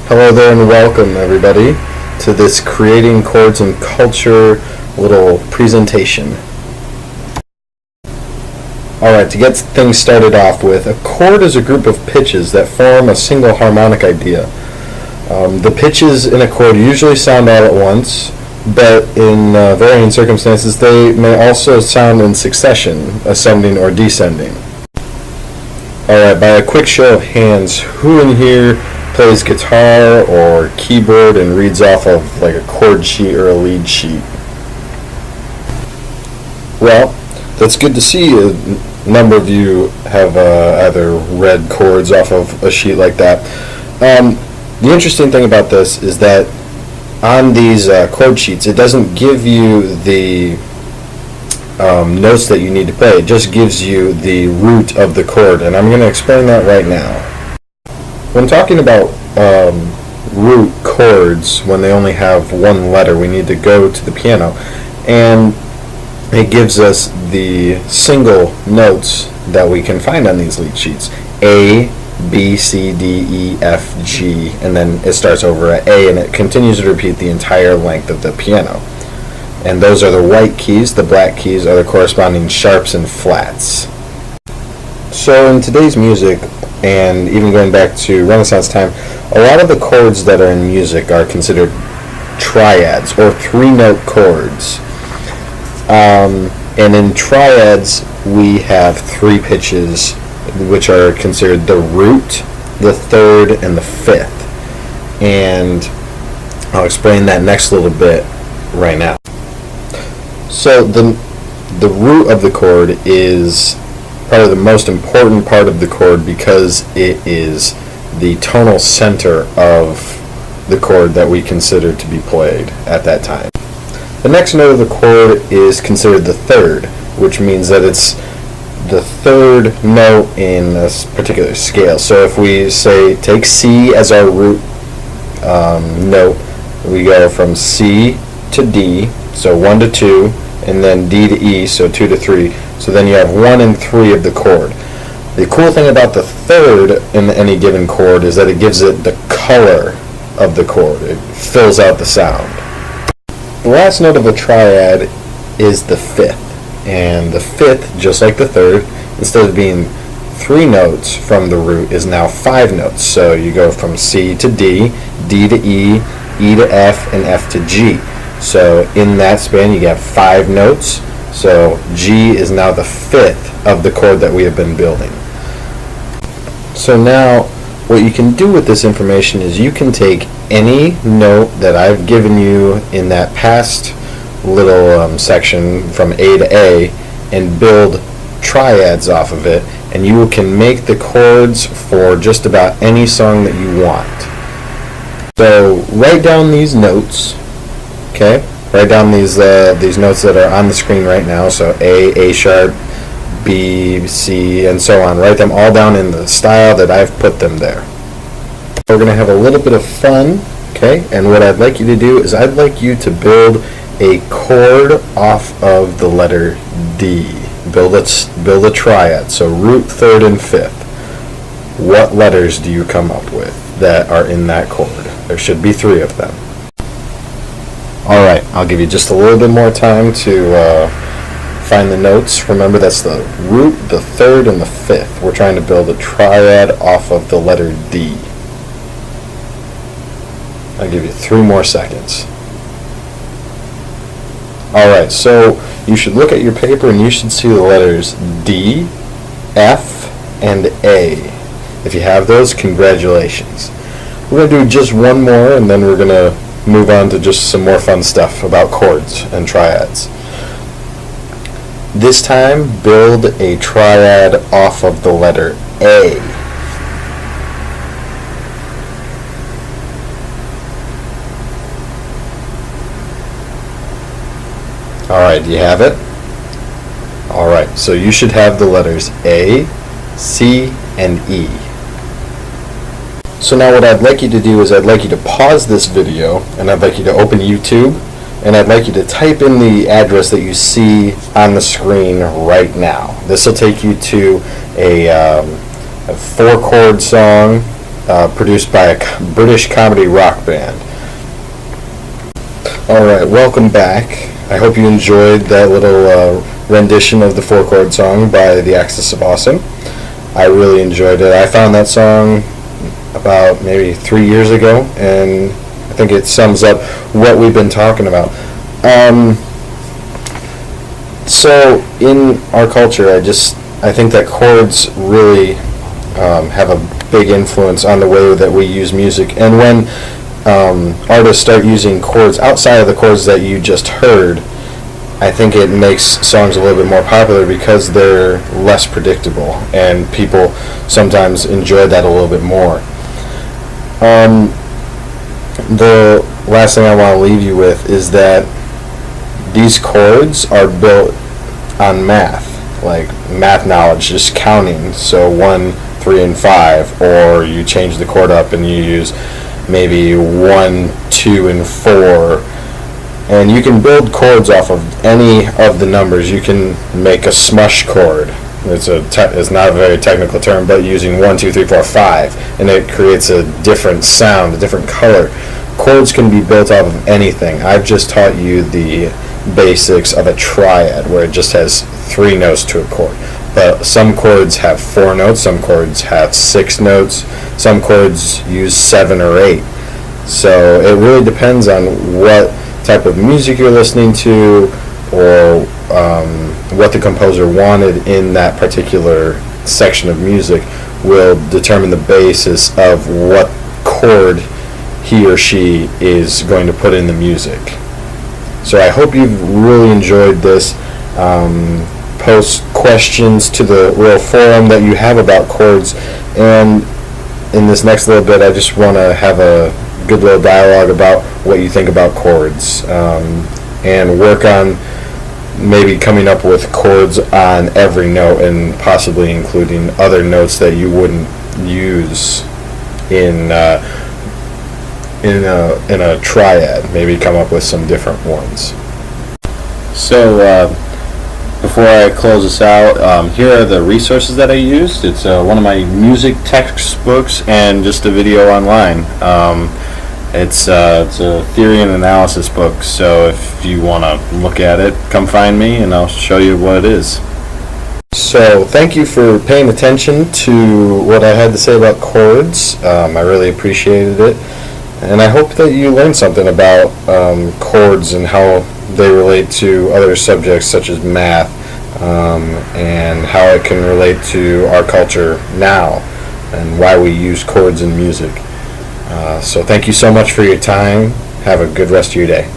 Hello there and welcome everybody to this Creating Chords and Culture little presentation. Alright, to get things started off with, a chord is a group of pitches that form a single harmonic idea. The pitches in a chord usually sound all at once, but in varying circumstances they may also sound in succession, ascending or descending. Alright, by a quick show of hands, who in here plays guitar or keyboard and reads off of like a chord sheet or a lead sheet? Well, that's good to see. A number of you have either read chords off of a sheet like that. The interesting thing about this is that on these chord sheets, it doesn't give you the notes that you need to play. It just gives you the root of the chord, and I'm going to explain that right now. When talking about root chords, when they only have one letter, we need to go to the piano, and it gives us the single notes that we can find on these lead sheets. A, B, C, D, E, F, G, and then it starts over at A, and it continues to repeat the entire length of the piano. And those are the white keys. The black keys are the corresponding sharps and flats. So in today's music, and even going back to Renaissance time, a lot of the chords that are in music are considered triads, or three-note chords. And in triads, we have three pitches, which are considered the root, the third, and the fifth. And I'll explain that next little bit right now. So the root of the chord is probably the most important part of the chord because it is the tonal center of the chord that we consider to be played at that time. The next note of the chord is considered the third, which means that it's the third note in a particular scale. So if we say take C as our root note, we go from C to D, so 1 to 2, and then D to E, so 2 to 3. So then you have 1 and 3 of the chord. The cool thing about the third in any given chord is that it gives it the color of the chord. It fills out the sound. The last note of a triad is the fifth. And the fifth, just like the third, instead of being 3 notes from the root, is now 5 notes. So you go from C to D, D to E, E to F, and F to G. So in that span you get 5 notes. So G is now the fifth of the chord that we have been building. So now what you can do with this information is you can take any note that I've given you in that past little section from A to A and build triads off of it, and you can make the chords for just about any song that you want. So write down these notes, okay? Write down these notes that are on the screen right now. So A sharp, B, C, and so on. Write them all down in the style that I've put them there. We're going to have a little bit of fun, okay? And what I'd like you to do is I'd like you to build a chord off of the letter D. Build a triad. So root, third, and fifth. What letters do you come up with that are in that chord? There should be 3 of them. Alright, I'll give you just a little bit more time to find the notes. Remember, that's the root, the third, and the fifth. We're trying to build a triad off of the letter D. I'll give you 3 more seconds. Alright, so you should look at your paper and you should see the letters D, F, and A. If you have those, congratulations. We're going to do just one more, and then we're going to move on to just some more fun stuff about chords and triads. This time, build a triad off of the letter A. Alright, do you have it? Alright, so you should have the letters A, C, and E. So now what I'd like you to do is I'd like you to pause this video, and I'd like you to open YouTube, and I'd like you to type in the address that you see on the screen right now. This will take you to a 4-chord song produced by a British comedy rock band. Alright, welcome back. I hope you enjoyed that little rendition of the 4-chord song by The Axis of Awesome. I really enjoyed it. I found that song about maybe 3 years ago, and I think it sums up what we've been talking about. So in our culture, I think that chords really have a big influence on the way that we use music. And when artists start using chords outside of the chords that you just heard, I think it makes songs a little bit more popular because they're less predictable, and people sometimes enjoy that a little bit more. The last thing I want to leave you with is that these chords are built on math, like math knowledge, just counting. So 1, 3, and 5, or you change the chord up and you use maybe 1, 2, and 4. And you can build chords off of any of the numbers. You can make a smush chord. It's not a very technical term, but using 1, 2, 3, 4, 5, and it creates a different sound, a different color. Chords can be built off of anything. I've just taught you the basics of a triad, where it just has 3 notes to a chord. But some chords have 4 notes, some chords have 6 notes, some chords use 7 or 8. So it really depends on what type of music you're listening to, or what the composer wanted in that particular section of music will determine the basis of what chord he or she is going to put in the music. So I hope you've really enjoyed this. Post questions to the little forum that you have about chords, and in this next little bit I just want to have a good little dialogue about what you think about chords, and work on maybe coming up with chords on every note, and possibly including other notes that you wouldn't use in a triad. Maybe come up with some different ones. So before I close this out, here are the resources that I used. It's one of my music textbooks and just a video online. It's a theory and analysis book, so if you want to look at it, come find me and I'll show you what it is. So thank you for paying attention to what I had to say about chords. I really appreciated it, and I hope that you learned something about chords and how they relate to other subjects such as math, and how it can relate to our culture now, and why we use chords in music. So thank you so much for your time. Have a good rest of your day.